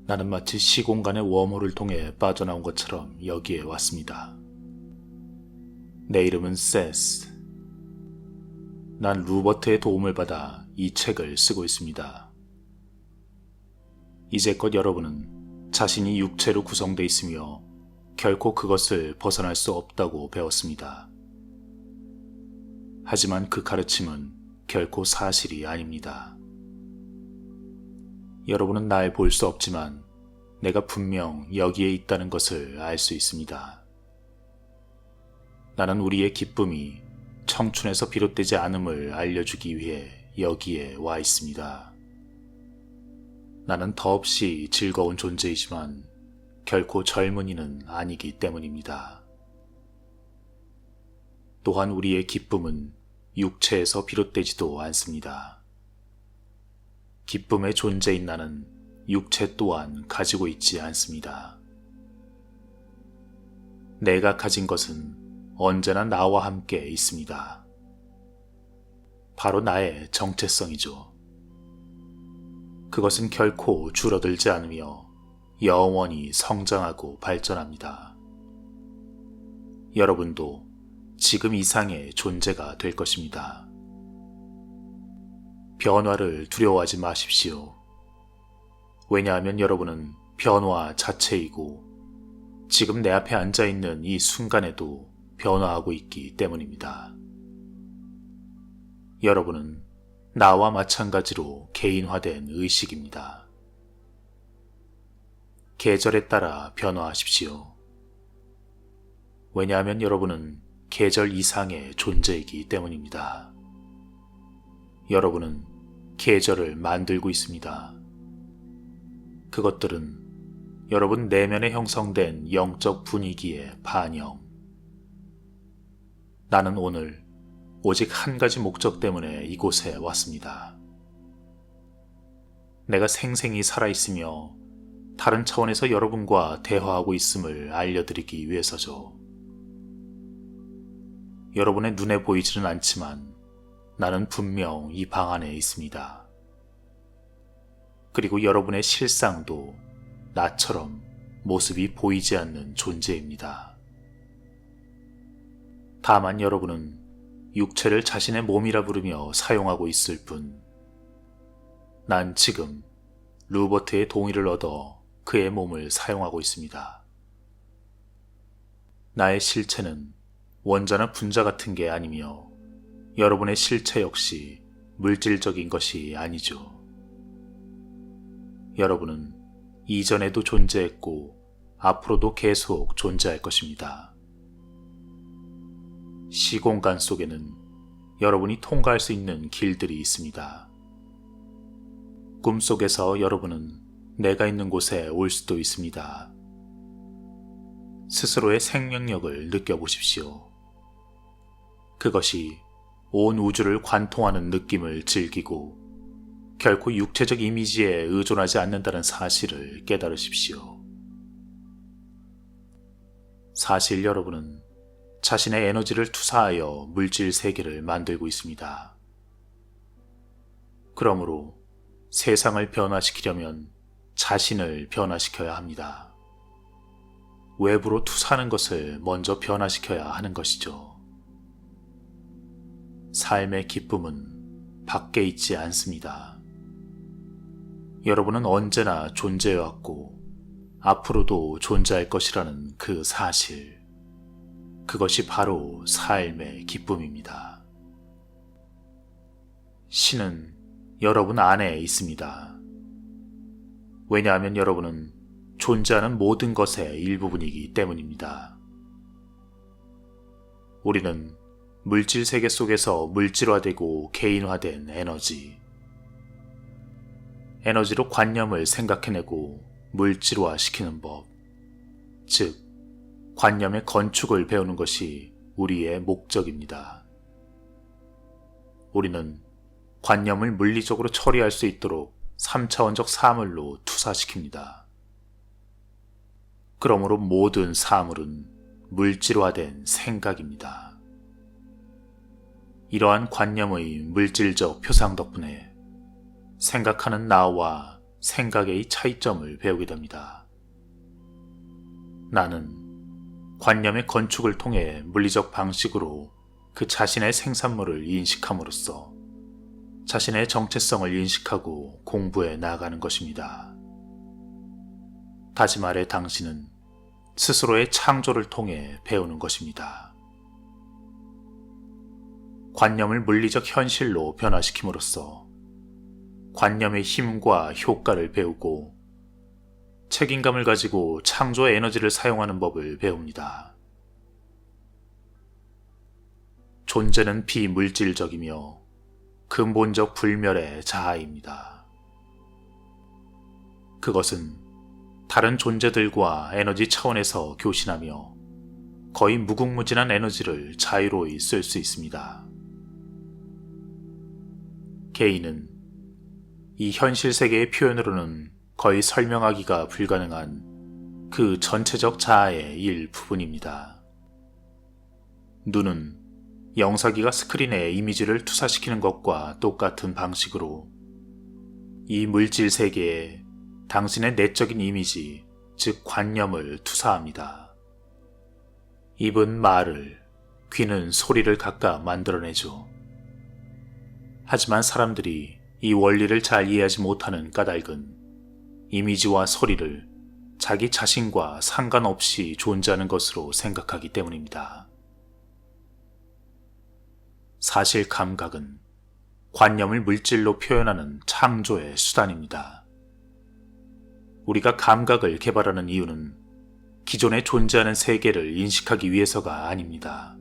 나는 마치 시공간의 웜홀을 통해 빠져나온 것처럼 여기에 왔습니다. 내 이름은 세스. 난 루버트의 도움을 받아 이 책을 쓰고 있습니다. 이제껏 여러분은 자신이 육체로 구성되어 있으며 결코 그것을 벗어날 수 없다고 배웠습니다. 하지만 그 가르침은 결코 사실이 아닙니다. 여러분은 날 볼 수 없지만 내가 분명 여기에 있다는 것을 알 수 있습니다. 나는 우리의 기쁨이 청춘에서 비롯되지 않음을 알려주기 위해 여기에 와 있습니다. 나는 더없이 즐거운 존재이지만 결코 젊은이는 아니기 때문입니다. 또한 우리의 기쁨은 육체에서 비롯되지도 않습니다. 기쁨의 존재인 나는 육체 또한 가지고 있지 않습니다. 내가 가진 것은 언제나 나와 함께 있습니다. 바로 나의 정체성이죠. 그것은 결코 줄어들지 않으며 영원히 성장하고 발전합니다. 여러분도 지금 이상의 존재가 될 것입니다. 변화를 두려워하지 마십시오. 왜냐하면 여러분은 변화 자체이고 지금 내 앞에 앉아있는 이 순간에도 변화하고 있기 때문입니다. 여러분은 나와 마찬가지로 개인화된 의식입니다. 계절에 따라 변화하십시오. 왜냐하면 여러분은 계절 이상의 존재이기 때문입니다. 여러분은 계절을 만들고 있습니다. 그것들은 여러분 내면에 형성된 영적 분위기의 반영. 나는 오늘 오직 한 가지 목적 때문에 이곳에 왔습니다. 내가 생생히 살아있으며 다른 차원에서 여러분과 대화하고 있음을 알려드리기 위해서죠. 여러분의 눈에 보이지는 않지만 나는 분명 이 방 안에 있습니다. 그리고 여러분의 실상도 나처럼 모습이 보이지 않는 존재입니다. 다만 여러분은 육체를 자신의 몸이라 부르며 사용하고 있을 뿐, 난 지금 루버트의 동의를 얻어 그의 몸을 사용하고 있습니다. 나의 실체는 원자나 분자 같은 게 아니며 여러분의 실체 역시 물질적인 것이 아니죠. 여러분은 이전에도 존재했고 앞으로도 계속 존재할 것입니다. 시공간 속에는 여러분이 통과할 수 있는 길들이 있습니다. 꿈속에서 여러분은 내가 있는 곳에 올 수도 있습니다. 스스로의 생명력을 느껴보십시오. 그것이 온 우주를 관통하는 느낌을 즐기고 결코 육체적 이미지에 의존하지 않는다는 사실을 깨달으십시오. 사실 여러분은 자신의 에너지를 투사하여 물질 세계를 만들고 있습니다. 그러므로 세상을 변화시키려면 자신을 변화시켜야 합니다. 외부로 투사하는 것을 먼저 변화시켜야 하는 것이죠. 삶의 기쁨은 밖에 있지 않습니다. 여러분은 언제나 존재해왔고 앞으로도 존재할 것이라는 그 사실, 그것이 바로 삶의 기쁨입니다. 신은 여러분 안에 있습니다. 왜냐하면 여러분은 존재하는 모든 것의 일부분이기 때문입니다. 우리는 물질 세계 속에서 물질화되고 개인화된 에너지로 관념을 생각해내고 물질화시키는 법, 즉 관념의 건축을 배우는 것이 우리의 목적입니다. 우리는 관념을 물리적으로 처리할 수 있도록 3차원적 사물로 투사시킵니다. 그러므로 모든 사물은 물질화된 생각입니다. 이러한 관념의 물질적 표상 덕분에 생각하는 나와 생각의 차이점을 배우게 됩니다. 나는 관념의 건축을 통해 물리적 방식으로 그 자신의 생산물을 인식함으로써 자신의 정체성을 인식하고 공부해 나아가는 것입니다. 다시 말해 당신은 스스로의 창조를 통해 배우는 것입니다. 관념을 물리적 현실로 변화시킴으로써 관념의 힘과 효과를 배우고 책임감을 가지고 창조의 에너지를 사용하는 법을 배웁니다. 존재는 비물질적이며 근본적 불멸의 자아입니다. 그것은 다른 존재들과 에너지 차원에서 교신하며 거의 무궁무진한 에너지를 자유로이 쓸 수 있습니다. 개인은 이 현실 세계의 표현으로는 거의 설명하기가 불가능한 그 전체적 자아의 일부분입니다. 눈은 영사기가 스크린에 이미지를 투사시키는 것과 똑같은 방식으로 이 물질 세계에 당신의 내적인 이미지, 즉 관념을 투사합니다. 입은 말을, 귀는 소리를 각각 만들어내죠. 하지만 사람들이 이 원리를 잘 이해하지 못하는 까닭은 이미지와 소리를 자기 자신과 상관없이 존재하는 것으로 생각하기 때문입니다. 사실 감각은 관념을 물질로 표현하는 창조의 수단입니다. 우리가 감각을 개발하는 이유는 기존에 존재하는 세계를 인식하기 위해서가 아닙니다.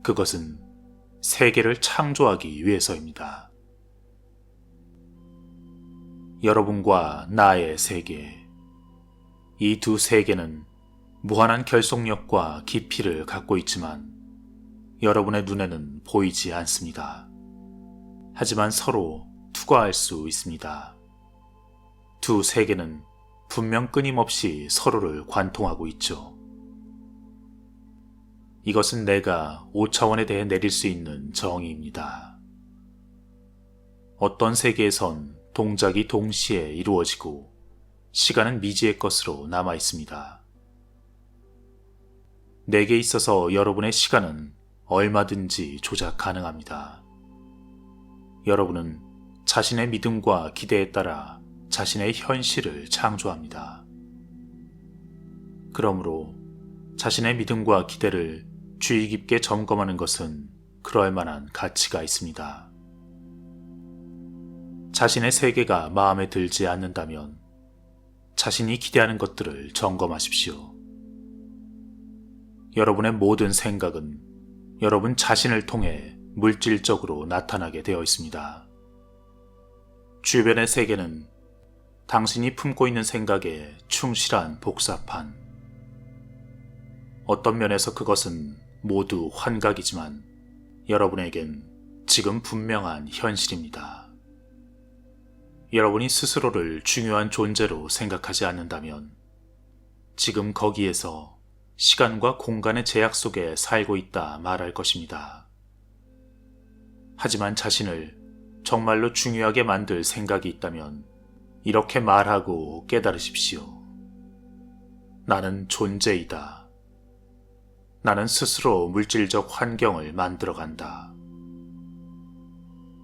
그것은 세계를 창조하기 위해서입니다. 여러분과 나의 세계, 이 두 세계는 무한한 결속력과 깊이를 갖고 있지만 여러분의 눈에는 보이지 않습니다. 하지만 서로 투과할 수 있습니다. 두 세계는 분명 끊임없이 서로를 관통하고 있죠. 이것은 내가 5차원에 대해 내릴 수 있는 정의입니다. 어떤 세계에선 동작이 동시에 이루어지고 시간은 미지의 것으로 남아 있습니다. 내게 있어서 여러분의 시간은 얼마든지 조작 가능합니다. 여러분은 자신의 믿음과 기대에 따라 자신의 현실을 창조합니다. 그러므로 자신의 믿음과 기대를 주의 깊게 점검하는 것은 그럴 만한 가치가 있습니다. 자신의 세계가 마음에 들지 않는다면 자신이 기대하는 것들을 점검하십시오. 여러분의 모든 생각은 여러분 자신을 통해 물질적으로 나타나게 되어 있습니다. 주변의 세계는 당신이 품고 있는 생각에 충실한 복사판. 어떤 면에서 그것은 모두 환각이지만 여러분에겐 지금 분명한 현실입니다. 여러분이 스스로를 중요한 존재로 생각하지 않는다면 지금 거기에서 시간과 공간의 제약 속에 살고 있다 말할 것입니다. 하지만 자신을 정말로 중요하게 만들 생각이 있다면 이렇게 말하고 깨달으십시오. 나는 존재이다. 나는 스스로 물질적 환경을 만들어간다.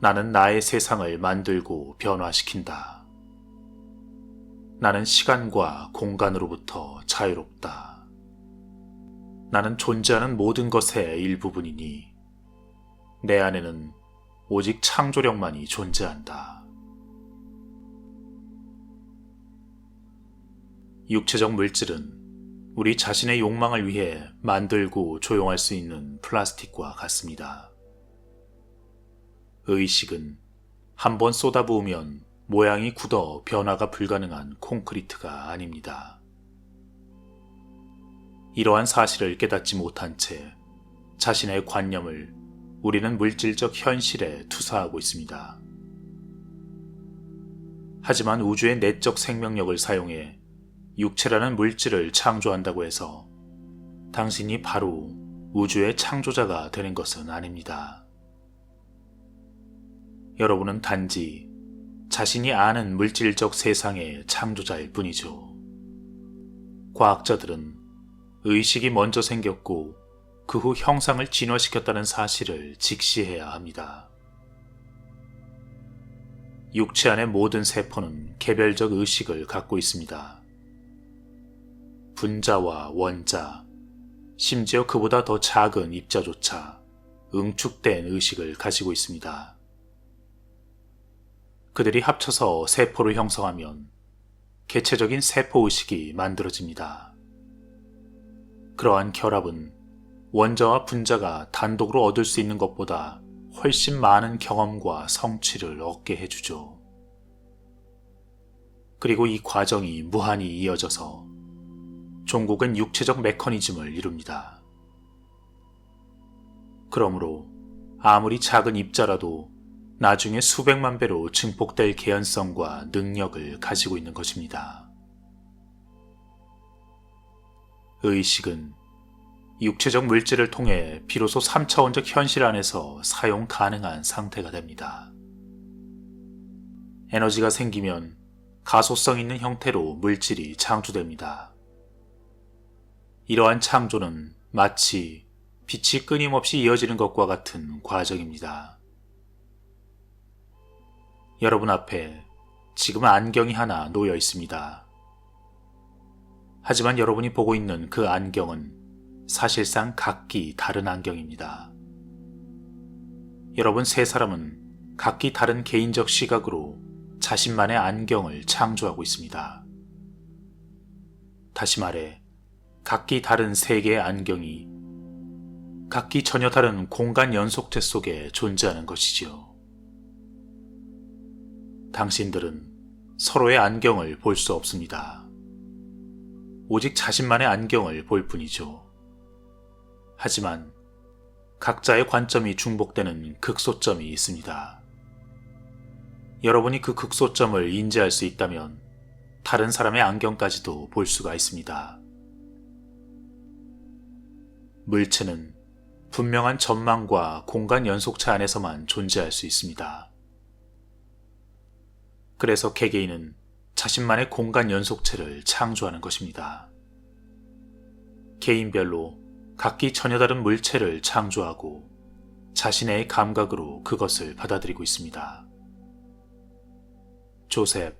나는 나의 세상을 만들고 변화시킨다. 나는 시간과 공간으로부터 자유롭다. 나는 존재하는 모든 것의 일부분이니 내 안에는 오직 창조력만이 존재한다. 육체적 물질은 우리 자신의 욕망을 위해 만들고 조용할 수 있는 플라스틱과 같습니다. 의식은 한번 쏟아부으면 모양이 굳어 변화가 불가능한 콘크리트가 아닙니다. 이러한 사실을 깨닫지 못한 채 자신의 관념을 우리는 물질적 현실에 투사하고 있습니다. 하지만 우주의 내적 생명력을 사용해 육체라는 물질을 창조한다고 해서 당신이 바로 우주의 창조자가 되는 것은 아닙니다. 여러분은 단지 자신이 아는 물질적 세상의 창조자일 뿐이죠. 과학자들은 의식이 먼저 생겼고 그 후 형상을 진화시켰다는 사실을 직시해야 합니다. 육체 안의 모든 세포는 개별적 의식을 갖고 있습니다. 분자와 원자, 심지어 그보다 더 작은 입자조차 응축된 의식을 가지고 있습니다. 그들이 합쳐서 세포를 형성하면 개체적인 세포의식이 만들어집니다. 그러한 결합은 원자와 분자가 단독으로 얻을 수 있는 것보다 훨씬 많은 경험과 성취를 얻게 해주죠. 그리고 이 과정이 무한히 이어져서 종국은 육체적 메커니즘을 이룹니다. 그러므로 아무리 작은 입자라도 나중에 수백만 배로 증폭될 개연성과 능력을 가지고 있는 것입니다. 의식은 육체적 물질을 통해 비로소 3차원적 현실 안에서 사용 가능한 상태가 됩니다. 에너지가 생기면 가소성 있는 형태로 물질이 창조됩니다. 이러한 창조는 마치 빛이 끊임없이 이어지는 것과 같은 과정입니다. 여러분 앞에 지금 안경이 하나 놓여 있습니다. 하지만 여러분이 보고 있는 그 안경은 사실상 각기 다른 안경입니다. 여러분 세 사람은 각기 다른 개인적 시각으로 자신만의 안경을 창조하고 있습니다. 다시 말해, 각기 다른 세 개의 안경이 각기 전혀 다른 공간 연속체 속에 존재하는 것이지요. 당신들은 서로의 안경을 볼 수 없습니다. 오직 자신만의 안경을 볼 뿐이죠. 하지만 각자의 관점이 중복되는 극소점이 있습니다. 여러분이 그 극소점을 인지할 수 있다면 다른 사람의 안경까지도 볼 수가 있습니다. 물체는 분명한 전망과 공간 연속체 안에서만 존재할 수 있습니다. 그래서 개개인은 자신만의 공간 연속체를 창조하는 것입니다. 개인별로 각기 전혀 다른 물체를 창조하고 자신의 감각으로 그것을 받아들이고 있습니다. 조셉,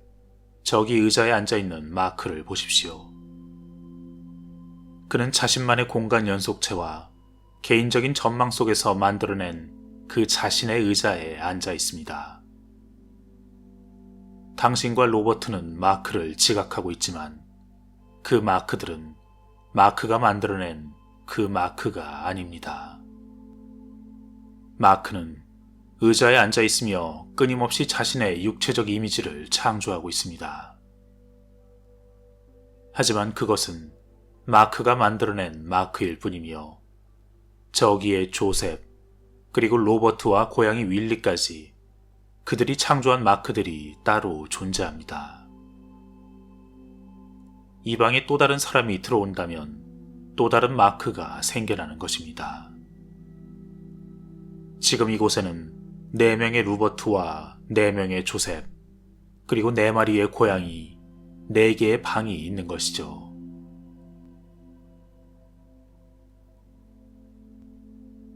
저기 의자에 앉아있는 마크를 보십시오. 그는 자신만의 공간 연속체와 개인적인 전망 속에서 만들어낸 그 자신의 의자에 앉아 있습니다. 당신과 로버트는 마크를 지각하고 있지만 그 마크들은 마크가 만들어낸 그 마크가 아닙니다. 마크는 의자에 앉아 있으며 끊임없이 자신의 육체적 이미지를 창조하고 있습니다. 하지만 그것은 마크가 만들어낸 마크일 뿐이며 저기의 조셉, 그리고 로버트와 고양이 윌리까지 그들이 창조한 마크들이 따로 존재합니다. 이 방에 또 다른 사람이 들어온다면 또 다른 마크가 생겨나는 것입니다. 지금 이곳에는 4명의 로버트와 4명의 조셉, 그리고 4마리의 고양이, 4개의 방이 있는 것이죠.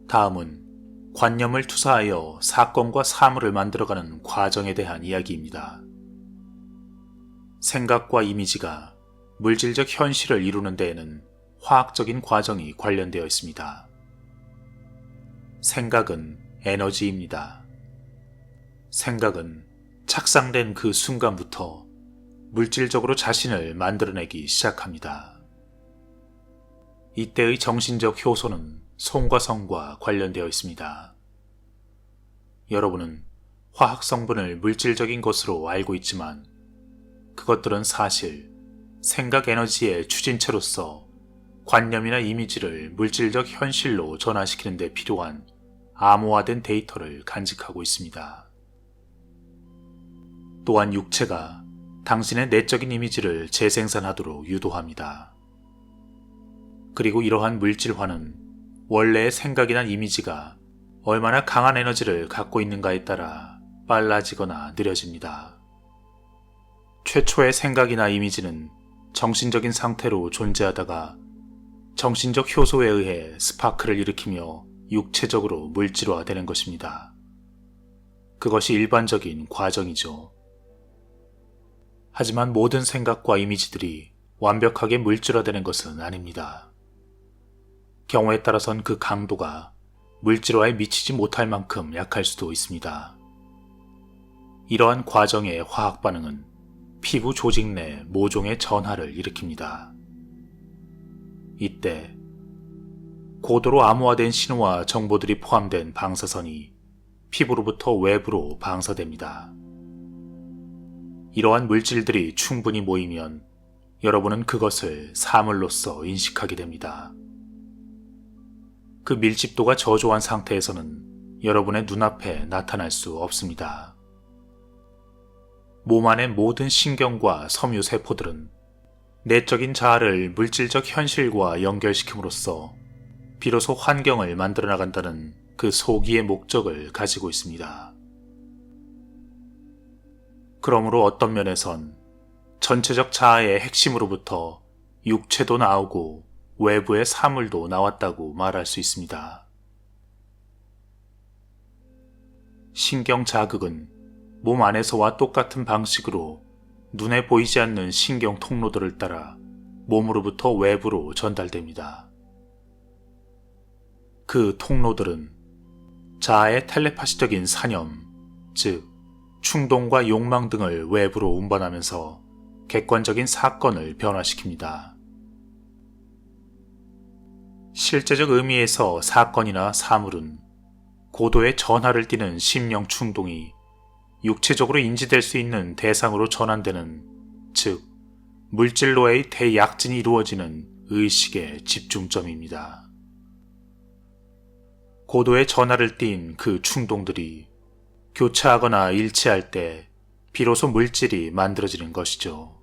다음은 관념을 투사하여 사건과 사물을 만들어가는 과정에 대한 이야기입니다. 생각과 이미지가 물질적 현실을 이루는 데에는 화학적인 과정이 관련되어 있습니다. 생각은 에너지입니다. 생각은 착상된 그 순간부터 물질적으로 자신을 만들어내기 시작합니다. 이때의 정신적 효소는 손과 성과 관련되어 있습니다. 여러분은 화학 성분을 물질적인 것으로 알고 있지만 그것들은 사실 생각 에너지의 추진체로서 관념이나 이미지를 물질적 현실로 전환시키는 데 필요한 암호화된 데이터를 간직하고 있습니다. 또한 육체가 당신의 내적인 이미지를 재생산하도록 유도합니다. 그리고 이러한 물질화는 원래의 생각이나 이미지가 얼마나 강한 에너지를 갖고 있는가에 따라 빨라지거나 느려집니다. 최초의 생각이나 이미지는 정신적인 상태로 존재하다가 정신적 효소에 의해 스파크를 일으키며 육체적으로 물질화되는 것입니다. 그것이 일반적인 과정이죠. 하지만 모든 생각과 이미지들이 완벽하게 물질화되는 것은 아닙니다. 경우에 따라선 그 강도가 물질화에 미치지 못할 만큼 약할 수도 있습니다. 이러한 과정의 화학 반응은 피부 조직 내 모종의 전하를 일으킵니다. 이때 고도로 암호화된 신호와 정보들이 포함된 방사선이 피부로부터 외부로 방사됩니다. 이러한 물질들이 충분히 모이면 여러분은 그것을 사물로서 인식하게 됩니다. 그 밀집도가 저조한 상태에서는 여러분의 눈앞에 나타날 수 없습니다. 몸 안의 모든 신경과 섬유세포들은 내적인 자아를 물질적 현실과 연결시킴으로써 비로소 환경을 만들어 나간다는 그 소기의 목적을 가지고 있습니다. 그러므로 어떤 면에선 전체적 자아의 핵심으로부터 육체도 나오고 외부의 사물도 나왔다고 말할 수 있습니다. 신경 자극은 몸 안에서와 똑같은 방식으로 눈에 보이지 않는 신경 통로들을 따라 몸으로부터 외부로 전달됩니다. 그 통로들은 자아의 텔레파시적인 사념, 즉 충동과 욕망 등을 외부로 운반하면서 객관적인 사건을 변화시킵니다. 실제적 의미에서 사건이나 사물은 고도의 전하를 띠는 심령 충동이 육체적으로 인지될 수 있는 대상으로 전환되는, 즉 물질로의 대약진이 이루어지는 의식의 집중점입니다. 고도의 전하를 띤 그 충동들이 교차하거나 일치할 때 비로소 물질이 만들어지는 것이죠.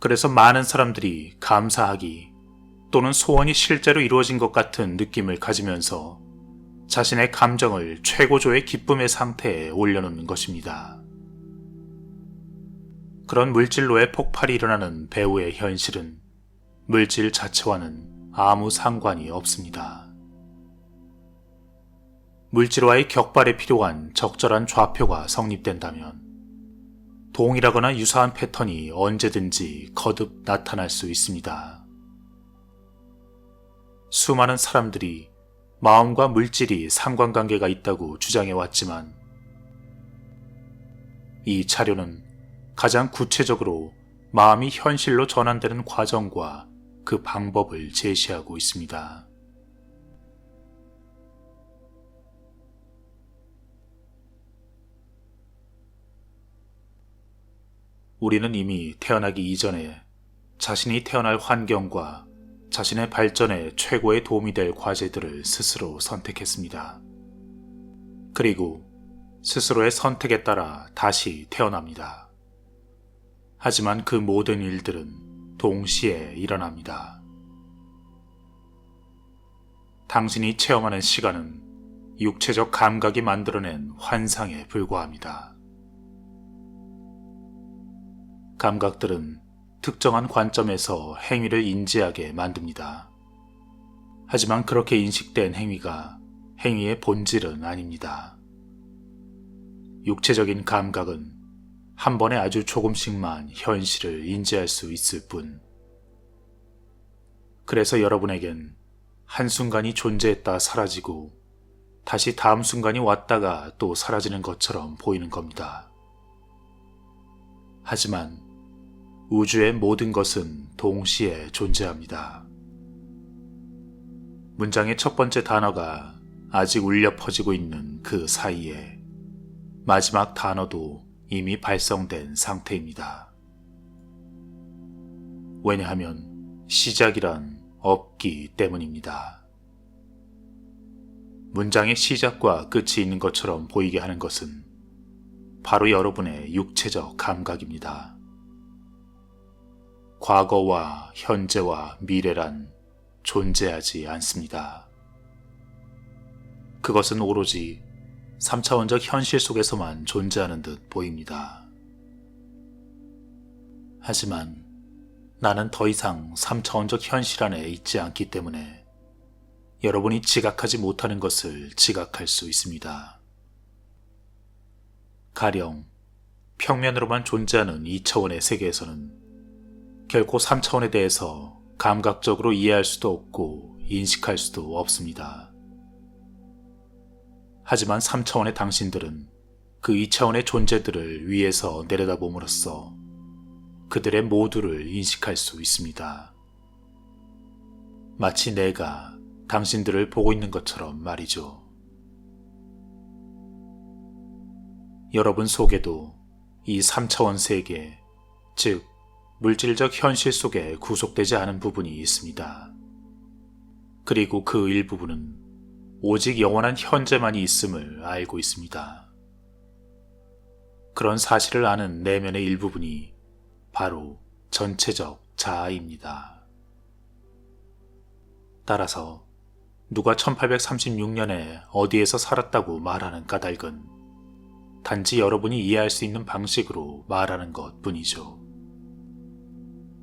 그래서 많은 사람들이 감사하기 또는 소원이 실제로 이루어진 것 같은 느낌을 가지면서 자신의 감정을 최고조의 기쁨의 상태에 올려놓는 것입니다. 그런 물질로의 폭발이 일어나는 배우의 현실은 물질 자체와는 아무 상관이 없습니다. 물질화의 격발에 필요한 적절한 좌표가 성립된다면 동일하거나 유사한 패턴이 언제든지 거듭 나타날 수 있습니다. 수많은 사람들이 마음과 물질이 상관관계가 있다고 주장해왔지만 이 자료는 가장 구체적으로 마음이 현실로 전환되는 과정과 그 방법을 제시하고 있습니다. 우리는 이미 태어나기 이전에 자신이 태어날 환경과 자신의 발전에 최고의 도움이 될 과제들을 스스로 선택했습니다. 그리고 스스로의 선택에 따라 다시 태어납니다. 하지만 그 모든 일들은 동시에 일어납니다. 당신이 체험하는 시간은 육체적 감각이 만들어낸 환상에 불과합니다. 감각들은 특정한 관점에서 행위를 인지하게 만듭니다. 하지만 그렇게 인식된 행위가 행위의 본질은 아닙니다. 육체적인 감각은 한 번에 아주 조금씩만 현실을 인지할 수 있을 뿐. 그래서 여러분에겐 한순간이 존재했다 사라지고 다시 다음 순간이 왔다가 또 사라지는 것처럼 보이는 겁니다. 하지만 우주의 모든 것은 동시에 존재합니다. 문장의 첫 번째 단어가 아직 울려 퍼지고 있는 그 사이에 마지막 단어도 이미 발성된 상태입니다. 왜냐하면 시작이란 없기 때문입니다. 문장의 시작과 끝이 있는 것처럼 보이게 하는 것은 바로 여러분의 육체적 감각입니다. 과거와 현재와 미래란 존재하지 않습니다. 그것은 오로지 3차원적 현실 속에서만 존재하는 듯 보입니다. 하지만 나는 더 이상 3차원적 현실 안에 있지 않기 때문에 여러분이 지각하지 못하는 것을 지각할 수 있습니다. 가령 평면으로만 존재하는 2차원의 세계에서는 결코 3차원에 대해서 감각적으로 이해할 수도 없고 인식할 수도 없습니다. 하지만 3차원의 당신들은 그 2차원의 존재들을 위에서 내려다봄으로써 그들의 모두를 인식할 수 있습니다. 마치 내가 당신들을 보고 있는 것처럼 말이죠. 여러분 속에도 이 3차원 세계, 즉 물질적 현실 속에 구속되지 않은 부분이 있습니다. 그리고 그 일부분은 오직 영원한 현재만이 있음을 알고 있습니다. 그런 사실을 아는 내면의 일부분이 바로 전체적 자아입니다. 따라서 누가 1836년에 어디에서 살았다고 말하는 까닭은 단지 여러분이 이해할 수 있는 방식으로 말하는 것 뿐이죠.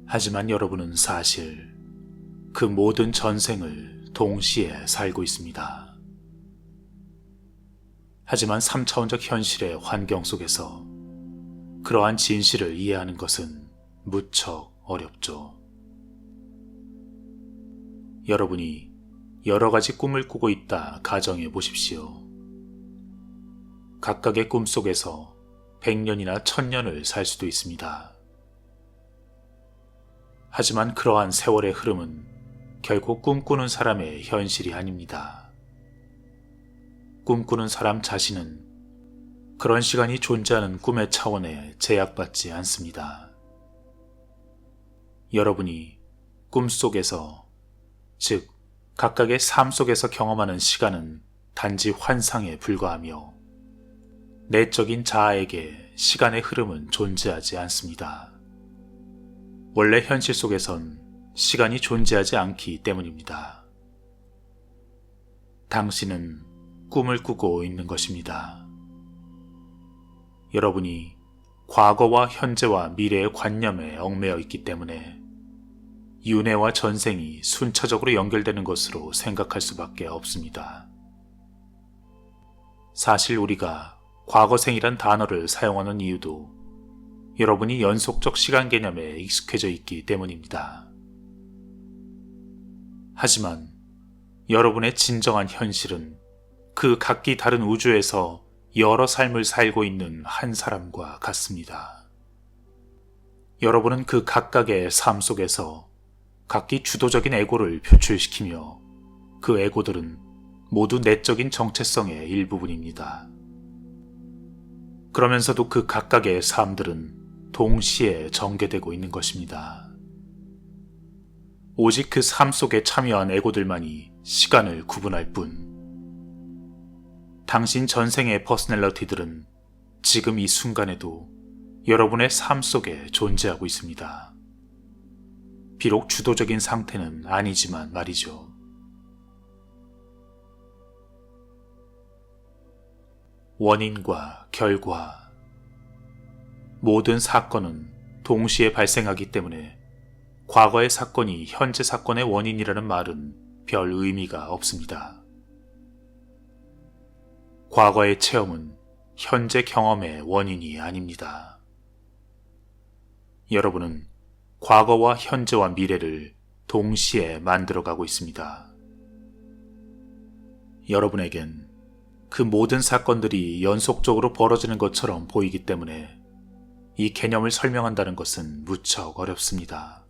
하지만 여러분은 사실 그 모든 전생을 동시에 살고 있습니다. 하지만 3차원적 현실의 환경 속에서 그러한 진실을 이해하는 것은 무척 어렵죠. 여러분이 여러 가지 꿈을 꾸고 있다 가정해 보십시오. 각각의 꿈 속에서 100년이나 1000년을 살 수도 있습니다. 하지만 그러한 세월의 흐름은 결국 꿈꾸는 사람의 현실이 아닙니다. 꿈꾸는 사람 자신은 그런 시간이 존재하는 꿈의 차원에 제약받지 않습니다. 여러분이 꿈속에서, 즉 각각의 삶 속에서 경험하는 시간은 단지 환상에 불과하며 내적인 자아에게 시간의 흐름은 존재하지 않습니다. 원래 현실 속에선 시간이 존재하지 않기 때문입니다. 당신은 꿈을 꾸고 있는 것입니다. 여러분이 과거와 현재와 미래의 관념에 얽매여 있기 때문에 윤회와 전생이 순차적으로 연결되는 것으로 생각할 수밖에 없습니다. 사실 우리가 과거생이란 단어를 사용하는 이유도 여러분이 연속적 시간 개념에 익숙해져 있기 때문입니다. 하지만 여러분의 진정한 현실은 그 각기 다른 우주에서 여러 삶을 살고 있는 한 사람과 같습니다. 여러분은 그 각각의 삶 속에서 각기 주도적인 에고를 표출시키며 그 에고들은 모두 내적인 정체성의 일부분입니다. 그러면서도 그 각각의 삶들은 동시에 전개되고 있는 것입니다. 오직 그 삶 속에 참여한 에고들만이 시간을 구분할 뿐, 당신 전생의 퍼스널리티들은 지금 이 순간에도 여러분의 삶 속에 존재하고 있습니다. 비록 주도적인 상태는 아니지만 말이죠. 원인과 결과, 모든 사건은 동시에 발생하기 때문에 과거의 사건이 현재 사건의 원인이라는 말은 별 의미가 없습니다. 과거의 체험은 현재 경험의 원인이 아닙니다. 여러분은 과거와 현재와 미래를 동시에 만들어가고 있습니다. 여러분에겐 그 모든 사건들이 연속적으로 벌어지는 것처럼 보이기 때문에 이 개념을 설명한다는 것은 무척 어렵습니다.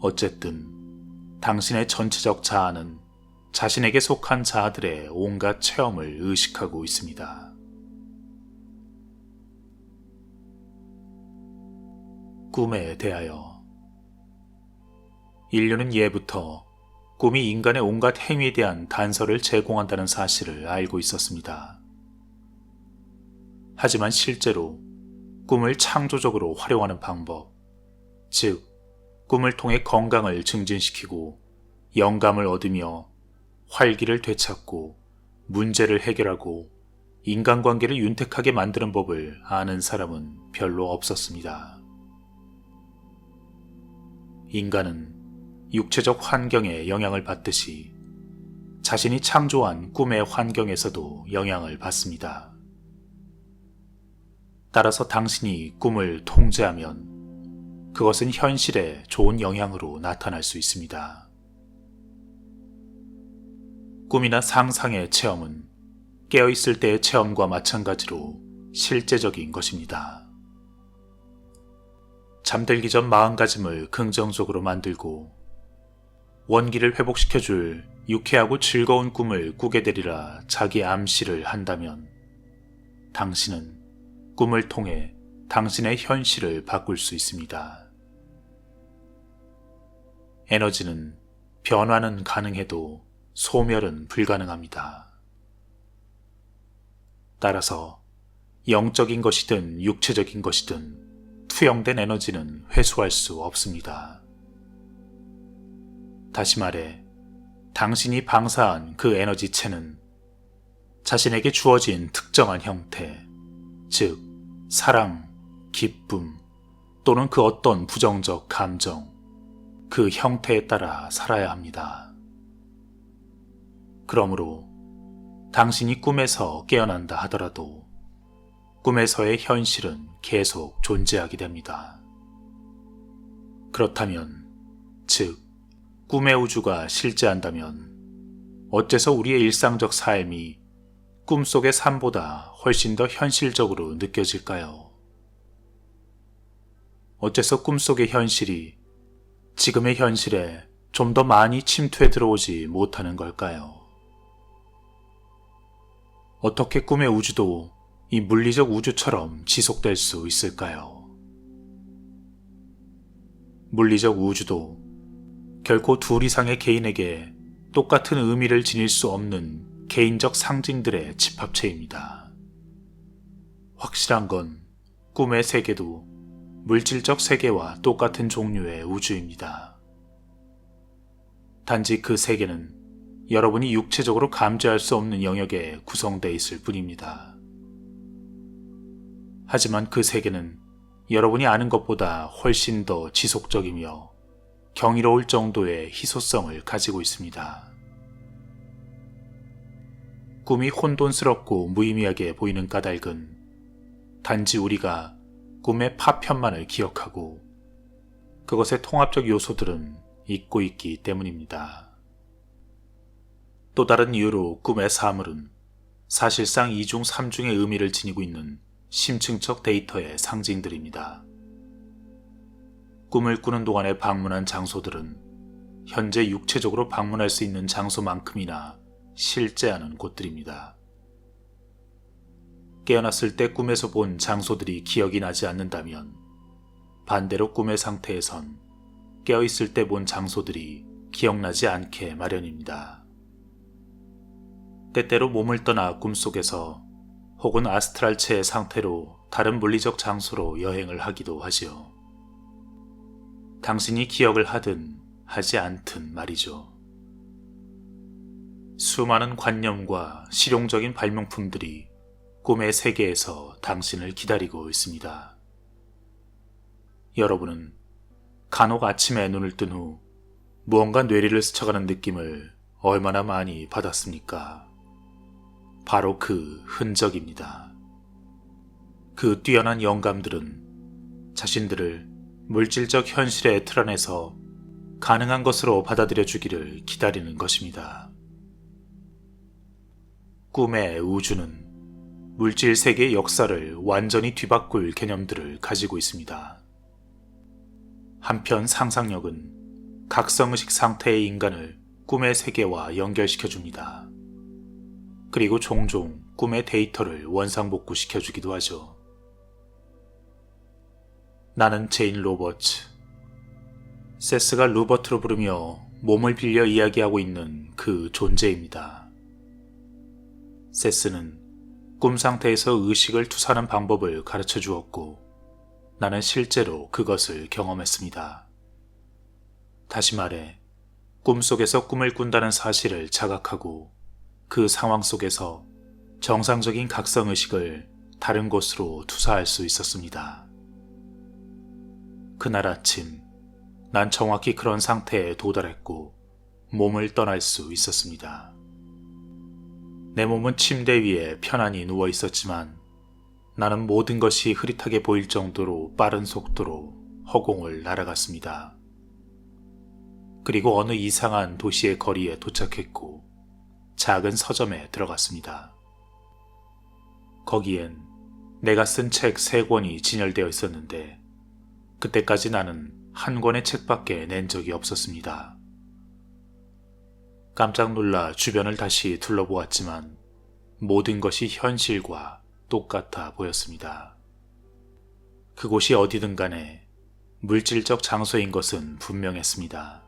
어쨌든 당신의 전체적 자아는 자신에게 속한 자아들의 온갖 체험을 의식하고 있습니다. 꿈에 대하여 인류는 예부터 꿈이 인간의 온갖 행위에 대한 단서를 제공한다는 사실을 알고 있었습니다. 하지만 실제로 꿈을 창조적으로 활용하는 방법, 즉 꿈을 통해 건강을 증진시키고 영감을 얻으며 활기를 되찾고 문제를 해결하고 인간관계를 윤택하게 만드는 법을 아는 사람은 별로 없었습니다. 인간은 육체적 환경에 영향을 받듯이 자신이 창조한 꿈의 환경에서도 영향을 받습니다. 따라서 당신이 꿈을 통제하면 그것은 현실에 좋은 영향으로 나타날 수 있습니다. 꿈이나 상상의 체험은 깨어있을 때의 체험과 마찬가지로 실제적인 것입니다. 잠들기 전 마음가짐을 긍정적으로 만들고 원기를 회복시켜줄 유쾌하고 즐거운 꿈을 꾸게 되리라 자기 암시를 한다면 당신은 꿈을 통해 당신의 현실을 바꿀 수 있습니다. 에너지는 변화는 가능해도 소멸은 불가능합니다. 따라서 영적인 것이든 육체적인 것이든 투영된 에너지는 회수할 수 없습니다. 다시 말해, 당신이 방사한 그 에너지체는 자신에게 주어진 특정한 형태, 즉 사랑, 기쁨 또는 그 어떤 부정적 감정, 그 형태에 따라 살아야 합니다. 그러므로 당신이 꿈에서 깨어난다 하더라도 꿈에서의 현실은 계속 존재하게 됩니다. 그렇다면, 즉 꿈의 우주가 실제한다면 어째서 우리의 일상적 삶이 꿈속의 삶보다 훨씬 더 현실적으로 느껴질까요? 어째서 꿈속의 현실이 지금의 현실에 좀 더 많이 침투해 들어오지 못하는 걸까요? 어떻게 꿈의 우주도 이 물리적 우주처럼 지속될 수 있을까요? 물리적 우주도 결코 둘 이상의 개인에게 똑같은 의미를 지닐 수 없는 개인적 상징들의 집합체입니다. 확실한 건 꿈의 세계도 물질적 세계와 똑같은 종류의 우주입니다. 단지 그 세계는 여러분이 육체적으로 감지할 수 없는 영역에 구성되어 있을 뿐입니다. 하지만 그 세계는 여러분이 아는 것보다 훨씬 더 지속적이며 경이로울 정도의 희소성을 가지고 있습니다. 꿈이 혼돈스럽고 무의미하게 보이는 까닭은 단지 우리가 꿈의 파편만을 기억하고 그것의 통합적 요소들은 잊고 있기 때문입니다. 또 다른 이유로 꿈의 사물은 사실상 2중 3중의 의미를 지니고 있는 심층적 데이터의 상징들입니다. 꿈을 꾸는 동안에 방문한 장소들은 현재 육체적으로 방문할 수 있는 장소만큼이나 실제하는 곳들입니다. 깨어났을 때 꿈에서 본 장소들이 기억이 나지 않는다면 반대로 꿈의 상태에선 깨어있을 때 본 장소들이 기억나지 않게 마련입니다. 때때로 몸을 떠나 꿈속에서 혹은 아스트랄체의 상태로 다른 물리적 장소로 여행을 하기도 하지요. 당신이 기억을 하든 하지 않든 말이죠. 수많은 관념과 실용적인 발명품들이 꿈의 세계에서 당신을 기다리고 있습니다. 여러분은 간혹 아침에 눈을 뜬 후 무언가 뇌리를 스쳐가는 느낌을 얼마나 많이 받았습니까? 바로 그 흔적입니다. 그 뛰어난 영감들은 자신들을 물질적 현실의 틀 안에서 가능한 것으로 받아들여 주기를 기다리는 것입니다. 꿈의 우주는 물질 세계의 역사를 완전히 뒤바꿀 개념들을 가지고 있습니다. 한편 상상력은 각성의식 상태의 인간을 꿈의 세계와 연결시켜줍니다. 그리고 종종 꿈의 데이터를 원상복구시켜주기도 하죠. 나는 제인 로버츠. 세스가 루버트로 부르며 몸을 빌려 이야기하고 있는 그 존재입니다. 세스는 꿈 상태에서 의식을 투사하는 방법을 가르쳐 주었고 나는 실제로 그것을 경험했습니다. 다시 말해 꿈속에서 꿈을 꾼다는 사실을 자각하고 그 상황 속에서 정상적인 각성의식을 다른 곳으로 투사할 수 있었습니다. 그날 아침 난 정확히 그런 상태에 도달했고 몸을 떠날 수 있었습니다. 내 몸은 침대 위에 편안히 누워 있었지만 나는 모든 것이 흐릿하게 보일 정도로 빠른 속도로 허공을 날아갔습니다. 그리고 어느 이상한 도시의 거리에 도착했고 작은 서점에 들어갔습니다. 거기엔 내가 쓴 책 3권이 진열되어 있었는데 그때까지 나는 한 권의 책밖에 낸 적이 없었습니다. 깜짝 놀라 주변을 다시 둘러보았지만 모든 것이 현실과 똑같아 보였습니다. 그곳이 어디든 간에 물질적 장소인 것은 분명했습니다.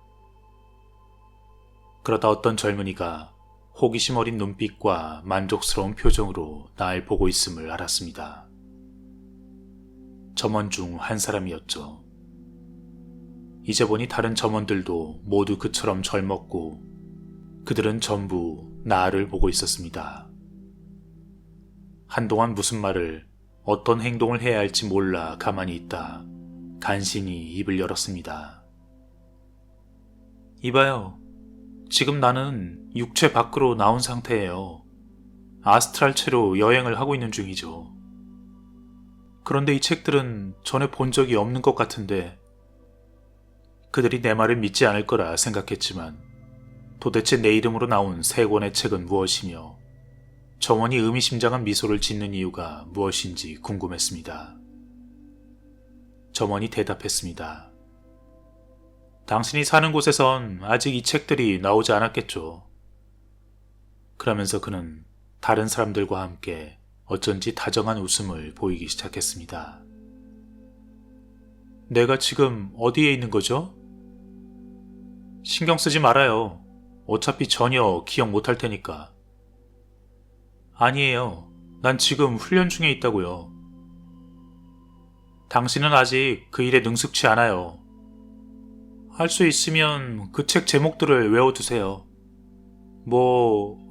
그러다 어떤 젊은이가 호기심 어린 눈빛과 만족스러운 표정으로 날 보고 있음을 알았습니다. 점원 중 한 사람이었죠. 이제 보니 다른 점원들도 모두 그처럼 젊었고 그들은 전부 나를 보고 있었습니다. 한동안 무슨 말을, 어떤 행동을 해야 할지 몰라 가만히 있다 간신히 입을 열었습니다. 이봐요. 지금 나는 육체 밖으로 나온 상태예요. 아스트랄체로 여행을 하고 있는 중이죠. 그런데 이 책들은 전에 본 적이 없는 것 같은데 그들이 내 말을 믿지 않을 거라 생각했지만 도대체 내 이름으로 나온 3권의 책은 무엇이며 점원이 의미심장한 미소를 짓는 이유가 무엇인지 궁금했습니다. 점원이 대답했습니다. 당신이 사는 곳에선 아직 이 책들이 나오지 않았겠죠. 그러면서 그는 다른 사람들과 함께 어쩐지 다정한 웃음을 보이기 시작했습니다. 내가 지금 어디에 있는 거죠? 신경 쓰지 말아요. 어차피 전혀 기억 못할 테니까. 아니에요. 난 지금 훈련 중에 있다고요. 당신은 아직 그 일에 능숙치 않아요. 할 수 있으면 그 책 제목들을 외워두세요.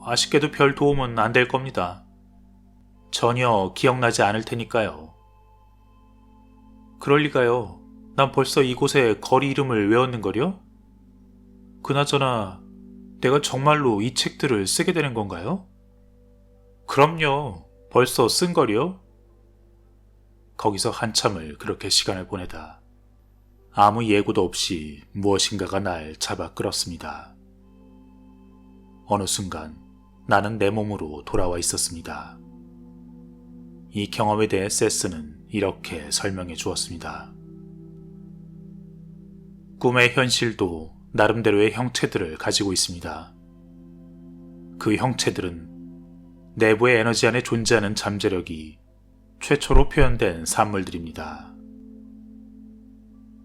아쉽게도 별 도움은 안 될 겁니다. 전혀 기억나지 않을 테니까요. 그럴 리가요. 난 벌써 이곳의 거리 이름을 외웠는걸요? 그나저나 내가 정말로 이 책들을 쓰게 되는 건가요? 그럼요. 벌써 쓴걸요? 거기서 한참을 그렇게 시간을 보내다 아무 예고도 없이 무엇인가가 날 잡아 끌었습니다. 어느 순간 나는 내 몸으로 돌아와 있었습니다. 이 경험에 대해 세스는 이렇게 설명해 주었습니다. 꿈의 현실도 나름대로의 형체들을 가지고 있습니다. 그 형체들은 내부의 에너지 안에 존재하는 잠재력이 최초로 표현된 산물들입니다.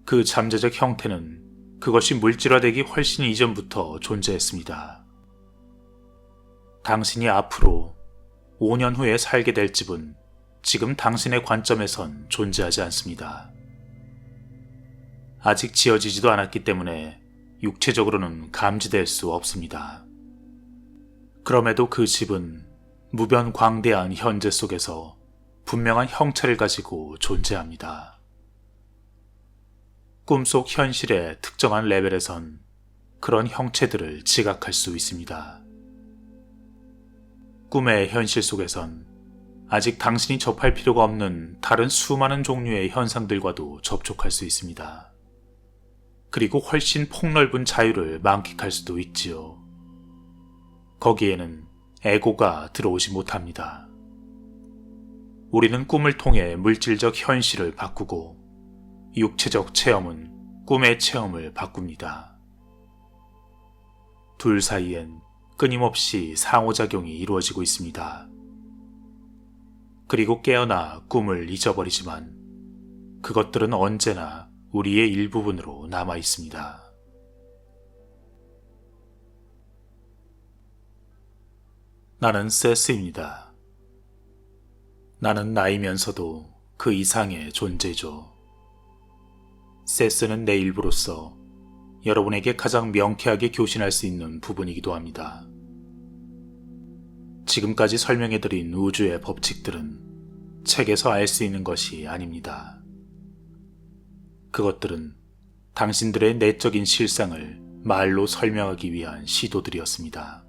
그 잠재적 형태는 그것이 물질화되기 훨씬 이전부터 존재했습니다. 당신이 앞으로 5년 후에 살게 될 집은 지금 당신의 관점에선 존재하지 않습니다. 아직 지어지지도 않았기 때문에 육체적으로는 감지될 수 없습니다. 그럼에도 그 집은 무변광대한 현재 속에서 분명한 형체를 가지고 존재합니다. 꿈속 현실의 특정한 레벨에선 그런 형체들을 지각할 수 있습니다. 꿈의 현실 속에선 아직 당신이 접할 필요가 없는 다른 수많은 종류의 현상들과도 접촉할 수 있습니다. 그리고 훨씬 폭넓은 자유를 만끽할 수도 있지요. 거기에는 에고가 들어오지 못합니다. 우리는 꿈을 통해 물질적 현실을 바꾸고 육체적 체험은 꿈의 체험을 바꿉니다. 둘 사이엔 끊임없이 상호작용이 이루어지고 있습니다. 그리고 깨어나 꿈을 잊어버리지만 그것들은 언제나 우리의 일부분으로 남아 있습니다. 나는 세스입니다. 나는 나이면서도 그 이상의 존재죠. 세스는 내 일부로서 여러분에게 가장 명쾌하게 교신할 수 있는 부분이기도 합니다. 지금까지 설명해드린 우주의 법칙들은 책에서 알 수 있는 것이 아닙니다. 그것들은 당신들의 내적인 실상을 말로 설명하기 위한 시도들이었습니다.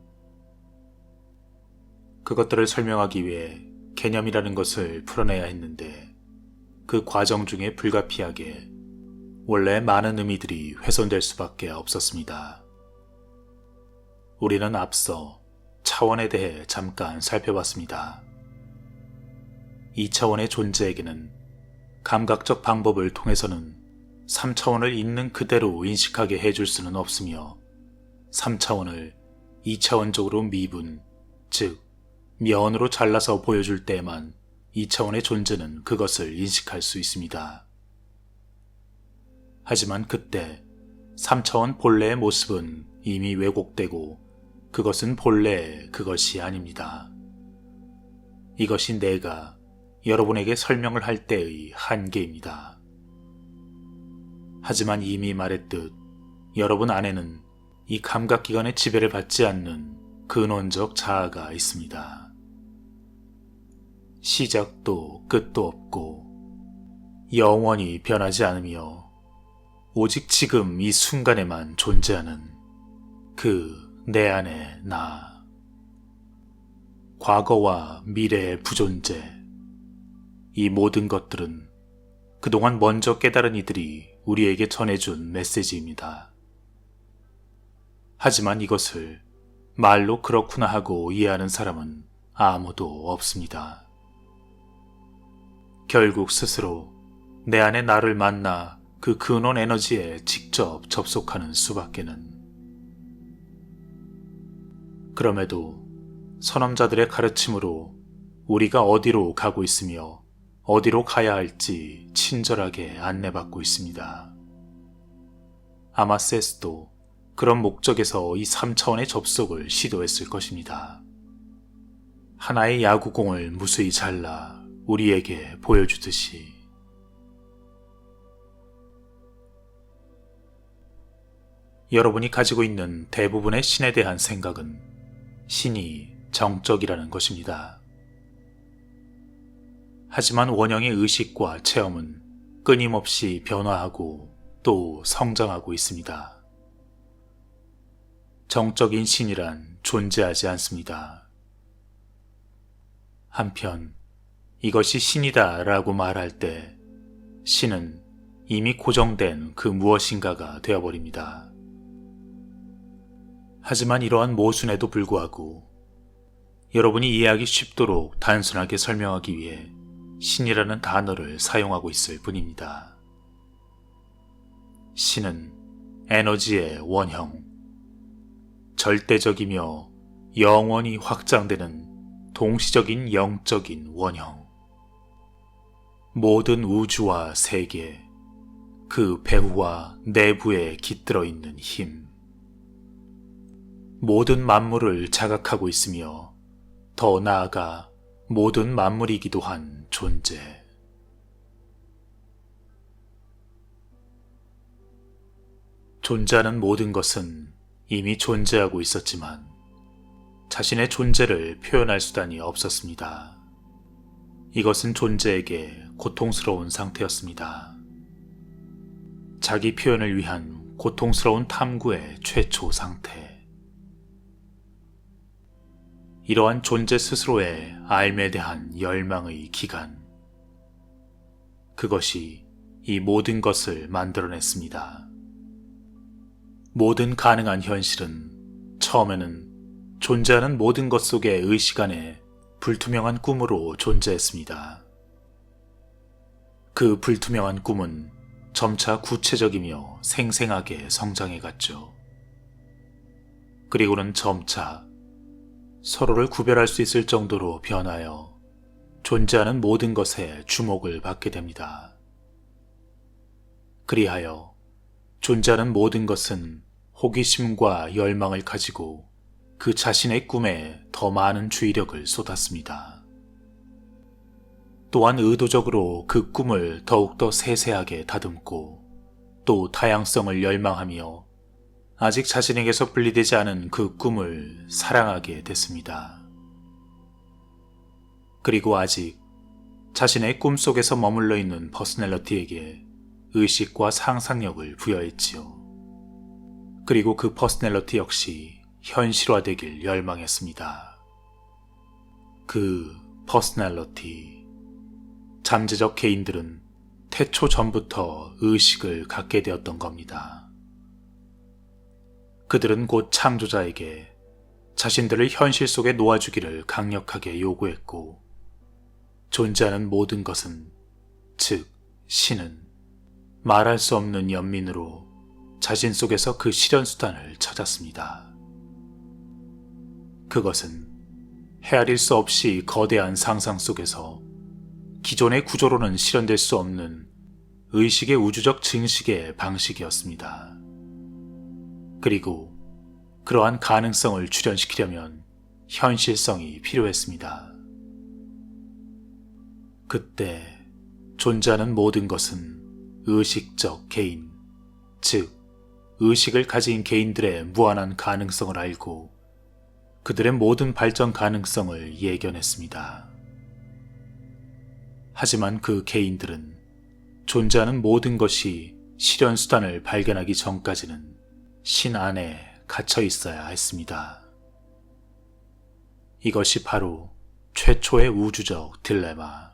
그것들을 설명하기 위해 개념이라는 것을 풀어내야 했는데 그 과정 중에 불가피하게 원래 많은 의미들이 훼손될 수밖에 없었습니다. 우리는 앞서 차원에 대해 잠깐 살펴봤습니다. 이 차원의 존재에게는 감각적 방법을 통해서는 3차원을 있는 그대로 인식하게 해줄 수는 없으며 3차원을 2차원적으로 미분, 즉 면으로 잘라서 보여줄 때에만 2차원의 존재는 그것을 인식할 수 있습니다. 하지만 그때 3차원 본래의 모습은 이미 왜곡되고 그것은 본래 그것이 아닙니다. 이것이 내가 여러분에게 설명을 할 때의 한계입니다. 하지만 이미 말했듯 여러분 안에는 이 감각기관의 지배를 받지 않는 근원적 자아가 있습니다. 시작도 끝도 없고 영원히 변하지 않으며 오직 지금 이 순간에만 존재하는 그 내 안의 나. 과거와 미래의 부존재. 이 모든 것들은 그동안 먼저 깨달은 이들이 우리에게 전해준 메시지입니다. 하지만 이것을 말로 그렇구나 하고 이해하는 사람은 아무도 없습니다. 결국 스스로 내 안의 나를 만나 그 근원 에너지에 직접 접속하는 수밖에는. 그럼에도 선험자들의 가르침으로 우리가 어디로 가고 있으며 어디로 가야 할지 친절하게 안내받고 있습니다. 아마 세스도 그런 목적에서 이 3차원의 접속을 시도했을 것입니다. 하나의 야구공을 무수히 잘라 우리에게 보여주듯이. 여러분이 가지고 있는 대부분의 신에 대한 생각은 신이 정적이라는 것입니다. 하지만 원형의 의식과 체험은 끊임없이 변화하고 또 성장하고 있습니다. 정적인 신이란 존재하지 않습니다. 한편 이것이 신이다 라고 말할 때 신은 이미 고정된 그 무엇인가가 되어버립니다. 하지만 이러한 모순에도 불구하고 여러분이 이해하기 쉽도록 단순하게 설명하기 위해 신이라는 단어를 사용하고 있을 뿐입니다. 신은 에너지의 원형, 절대적이며 영원히 확장되는 동시적인 영적인 원형, 모든 우주와 세계, 그 배후와 내부에 깃들어 있는 힘, 모든 만물을 자각하고 있으며 더 나아가 모든 만물이기도 한 존재. 존재하는 모든 것은 이미 존재하고 있었지만 자신의 존재를 표현할 수단이 없었습니다. 이것은 존재에게 고통스러운 상태였습니다. 자기 표현을 위한 고통스러운 탐구의 최초 상태. 이러한 존재 스스로의 알에 대한 열망의 기간. 그것이 이 모든 것을 만들어냈습니다. 모든 가능한 현실은 처음에는 존재하는 모든 것 속의 의식 안에 불투명한 꿈으로 존재했습니다. 그 불투명한 꿈은 점차 구체적이며 생생하게 성장해갔죠. 그리고는 점차 서로를 구별할 수 있을 정도로 변하여 존재하는 모든 것에 주목을 받게 됩니다. 그리하여 존재하는 모든 것은 호기심과 열망을 가지고 그 자신의 꿈에 더 많은 주의력을 쏟았습니다. 또한 의도적으로 그 꿈을 더욱더 세세하게 다듬고 또 다양성을 열망하며 아직 자신에게서 분리되지 않은 그 꿈을 사랑하게 됐습니다. 그리고 아직 자신의 꿈속에서 머물러 있는 퍼스널리티에게 의식과 상상력을 부여했지요. 그리고 그 퍼스널리티 역시 현실화되길 열망했습니다. 그 퍼스널리티. 잠재적 개인들은 태초 전부터 의식을 갖게 되었던 겁니다. 그들은 곧 창조자에게 자신들을 현실 속에 놓아주기를 강력하게 요구했고, 존재하는 모든 것은, 즉 신은 말할 수 없는 연민으로 자신 속에서 그 실현수단을 찾았습니다. 그것은 헤아릴 수 없이 거대한 상상 속에서 기존의 구조로는 실현될 수 없는 의식의 우주적 증식의 방식이었습니다. 그리고 그러한 가능성을 출현시키려면 현실성이 필요했습니다. 그때 존재하는 모든 것은 의식적 개인, 즉 의식을 가진 개인들의 무한한 가능성을 알고 그들의 모든 발전 가능성을 예견했습니다. 하지만 그 개인들은 존재하는 모든 것이 실현수단을 발견하기 전까지는 신 안에 갇혀 있어야 했습니다. 이것이 바로 최초의 우주적 딜레마.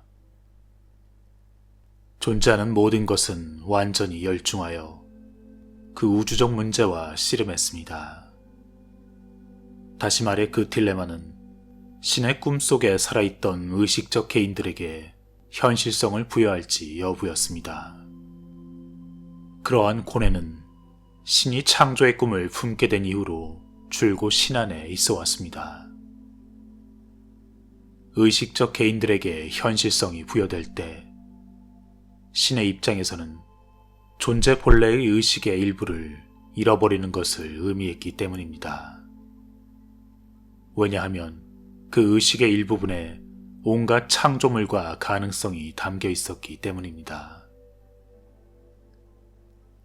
존재하는 모든 것은 완전히 열중하여 그 우주적 문제와 씨름했습니다. 다시 말해 그 딜레마는 신의 꿈속에 살아있던 의식적 개인들에게 현실성을 부여할지 여부였습니다. 그러한 고뇌는 신이 창조의 꿈을 품게 된 이후로 줄곧 신 안에 있어 왔습니다. 의식적 개인들에게 현실성이 부여될 때 신의 입장에서는 존재 본래의 의식의 일부를 잃어버리는 것을 의미했기 때문입니다. 왜냐하면 그 의식의 일부분에 온갖 창조물과 가능성이 담겨 있었기 때문입니다.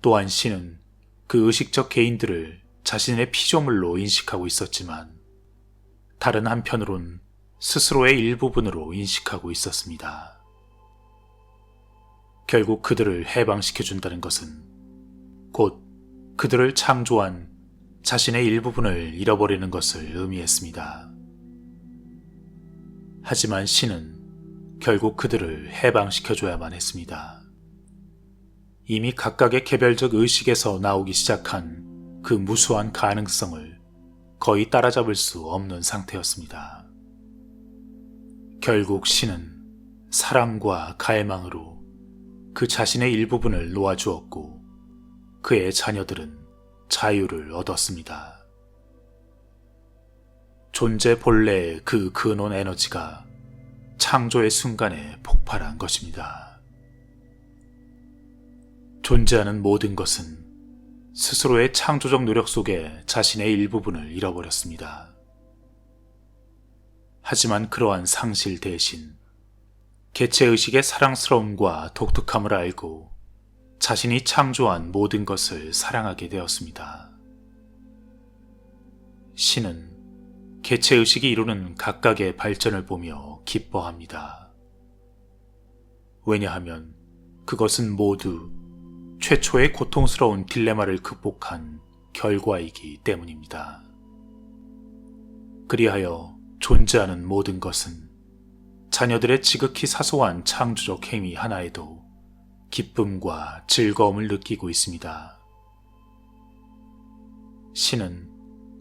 또한 신은 그 의식적 개인들을 자신의 피조물로 인식하고 있었지만 다른 한편으론 스스로의 일부분으로 인식하고 있었습니다. 결국 그들을 해방시켜준다는 것은 곧 그들을 창조한 자신의 일부분을 잃어버리는 것을 의미했습니다. 하지만 신은 결국 그들을 해방시켜줘야만 했습니다. 이미 각각의 개별적 의식에서 나오기 시작한 그 무수한 가능성을 거의 따라잡을 수 없는 상태였습니다. 결국 신은 사랑과 갈망으로 그 자신의 일부분을 놓아주었고 그의 자녀들은 자유를 얻었습니다. 존재 본래의 그 근원 에너지가 창조의 순간에 폭발한 것입니다. 존재하는 모든 것은 스스로의 창조적 노력 속에 자신의 일부분을 잃어버렸습니다. 하지만 그러한 상실 대신 개체의식의 사랑스러움과 독특함을 알고 자신이 창조한 모든 것을 사랑하게 되었습니다. 신은 개체의식이 이루는 각각의 발전을 보며 기뻐합니다. 왜냐하면 그것은 모두 최초의 고통스러운 딜레마를 극복한 결과이기 때문입니다. 그리하여 존재하는 모든 것은 자녀들의 지극히 사소한 창조적 행위 하나에도 기쁨과 즐거움을 느끼고 있습니다. 신은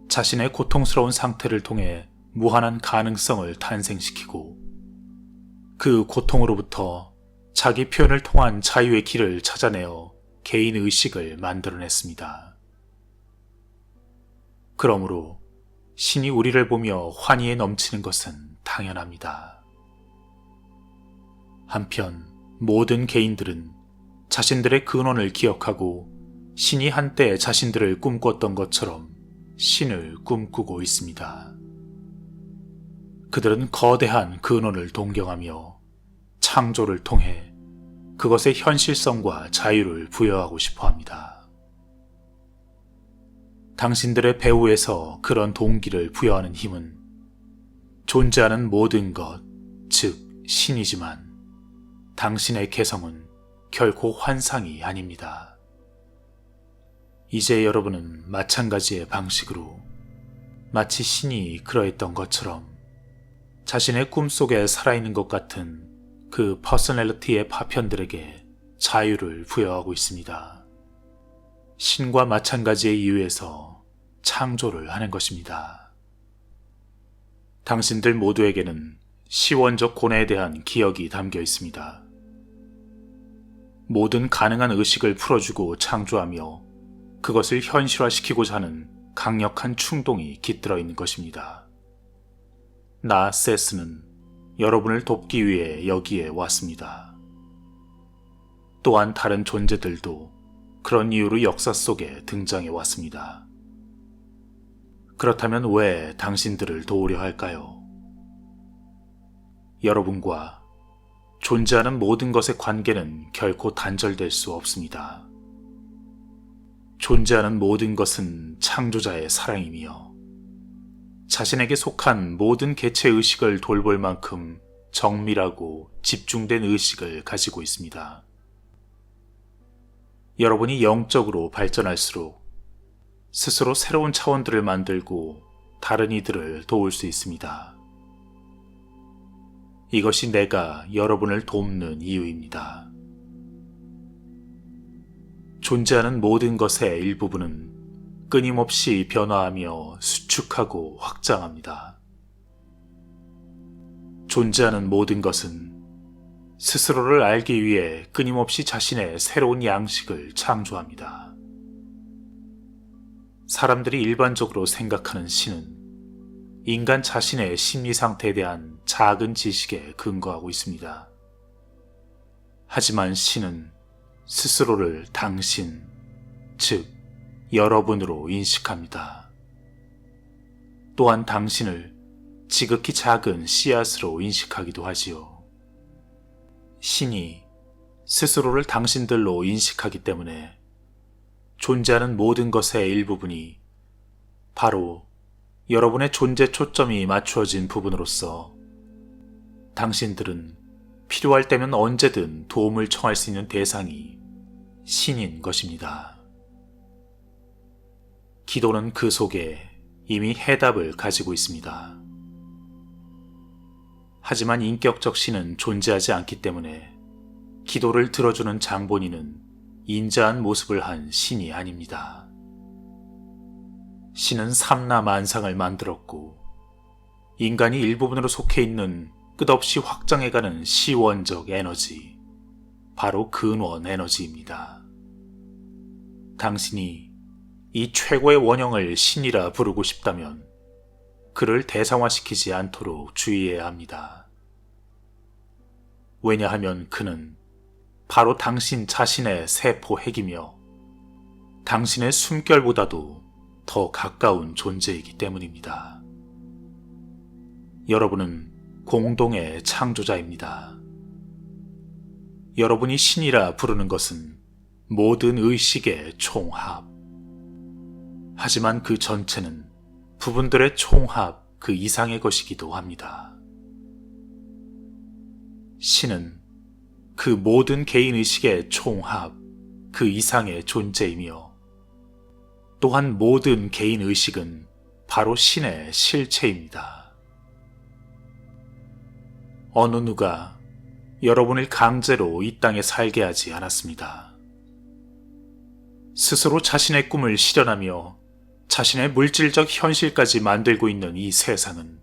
자신의 고통스러운 상태를 통해 무한한 가능성을 탄생시키고 그 고통으로부터 자기 표현을 통한 자유의 길을 찾아내어 개인 의식을 만들어냈습니다. 그러므로 신이 우리를 보며 환희에 넘치는 것은 당연합니다. 한편 모든 개인들은 자신들의 근원을 기억하고 신이 한때 자신들을 꿈꿨던 것처럼 신을 꿈꾸고 있습니다. 그들은 거대한 근원을 동경하며 창조를 통해 그것의 현실성과 자유를 부여하고 싶어 합니다. 당신들의 배후에서 그런 동기를 부여하는 힘은 존재하는 모든 것, 즉 신이지만 당신의 개성은 결코 환상이 아닙니다. 이제 여러분은 마찬가지의 방식으로 마치 신이 그러했던 것처럼 자신의 꿈속에 살아있는 것 같은 그 퍼스널리티의 파편들에게 자유를 부여하고 있습니다. 신과 마찬가지의 이유에서 창조를 하는 것입니다. 당신들 모두에게는 시원적 고뇌에 대한 기억이 담겨 있습니다. 모든 가능한 의식을 풀어주고 창조하며 그것을 현실화시키고자 하는 강력한 충동이 깃들어 있는 것입니다. 나 세스는 여러분을 돕기 위해 여기에 왔습니다. 또한 다른 존재들도 그런 이유로 역사 속에 등장해 왔습니다. 그렇다면 왜 당신들을 도우려 할까요? 여러분과 존재하는 모든 것의 관계는 결코 단절될 수 없습니다. 존재하는 모든 것은 창조자의 사랑이며 자신에게 속한 모든 개체 의식을 돌볼 만큼 정밀하고 집중된 의식을 가지고 있습니다. 여러분이 영적으로 발전할수록 스스로 새로운 차원들을 만들고 다른 이들을 도울 수 있습니다. 이것이 내가 여러분을 돕는 이유입니다. 존재하는 모든 것의 일부분은 끊임없이 변화하며 수축하고 확장합니다. 존재하는 모든 것은 스스로를 알기 위해 끊임없이 자신의 새로운 양식을 창조합니다. 사람들이 일반적으로 생각하는 신은 인간 자신의 심리 상태에 대한 작은 지식에 근거하고 있습니다. 하지만 신은 스스로를 당신, 즉 여러분으로 인식합니다. 또한 당신을 지극히 작은 씨앗으로 인식하기도 하지요. 신이 스스로를 당신들로 인식하기 때문에 존재하는 모든 것의 일부분이 바로 여러분의 존재 초점이 맞추어진 부분으로서 당신들은 필요할 때면 언제든 도움을 청할 수 있는 대상이 신인 것입니다. 기도는 그 속에 이미 해답을 가지고 있습니다. 하지만 인격적 신은 존재하지 않기 때문에 기도를 들어주는 장본인은 인자한 모습을 한 신이 아닙니다. 신은 삼라만상을 만들었고 인간이 일부분으로 속해 있는 끝없이 확장해가는 시원적 에너지, 바로 근원 에너지입니다. 당신이 이 최고의 원형을 신이라 부르고 싶다면 그를 대상화시키지 않도록 주의해야 합니다. 왜냐하면 그는 바로 당신 자신의 세포 핵이며 당신의 숨결보다도 더 가까운 존재이기 때문입니다. 여러분은 공동의 창조자입니다. 여러분이 신이라 부르는 것은 모든 의식의 총합. 하지만 그 전체는 부분들의 총합 그 이상의 것이기도 합니다. 신은 그 모든 개인 의식의 총합 그 이상의 존재이며 또한 모든 개인 의식은 바로 신의 실체입니다. 어느 누가 여러분을 강제로 이 땅에 살게 하지 않았습니다. 스스로 자신의 꿈을 실현하며 자신의 물질적 현실까지 만들고 있는 이 세상은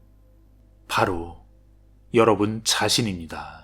바로 여러분 자신입니다.